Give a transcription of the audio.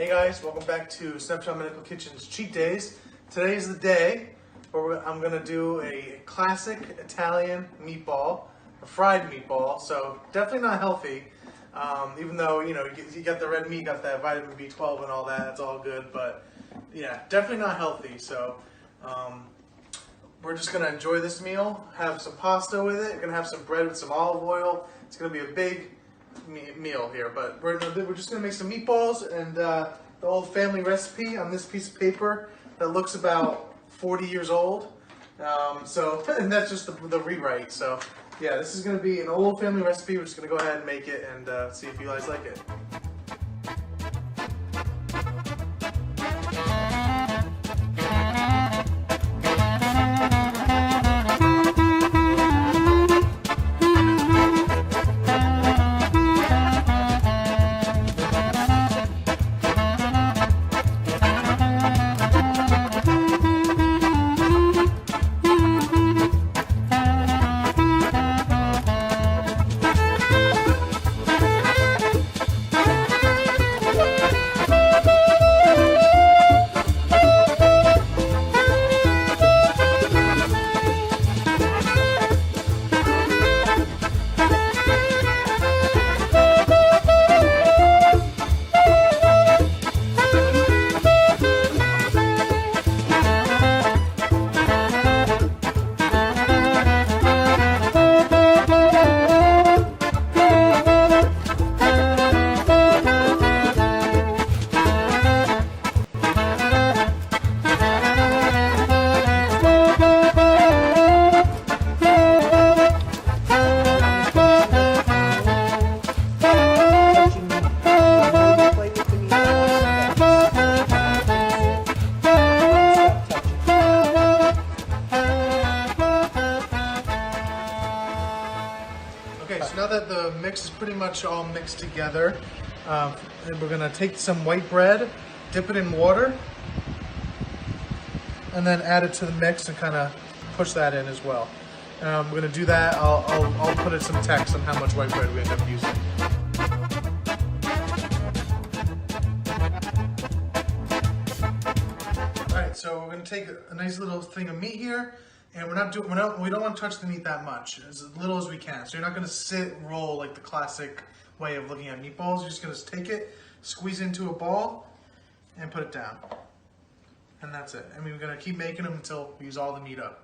Hey guys, welcome back to Snapshot Medical Kitchen's Cheat Days. Today is the day where I'm going to do a classic Italian meatball, a fried meatball, so definitely not healthy. Even though, you know, you got the red meat, got that vitamin B12 and all that, it's all good, but yeah, definitely not healthy. So we're just going to enjoy this meal, have some pasta with it, we're going to have some bread with some olive oil. It's going to be a big meal here, but we're just going to make some meatballs and the old family recipe on this piece of paper that looks about 40 years old. And that's just the rewrite. So yeah, this is going to be an old family recipe. We're just going to go ahead and make it and see if you guys like it. Okay, so now that the mix is pretty much all mixed together, we're going to take some white bread, dip it in water, and then add it to the mix and kind of push that in as well. We're going to do that. I'll put in some text on how much white bread we end up using. Alright, so we're going to take a nice little thing of meat here. And we don't want to touch the meat that much, as little as we can. So you're not going to sit and roll like the classic way of looking at meatballs. You're just going to take it, squeeze it into a ball, and put it down. And that's it. I mean, we're going to keep making them until we use all the meat up.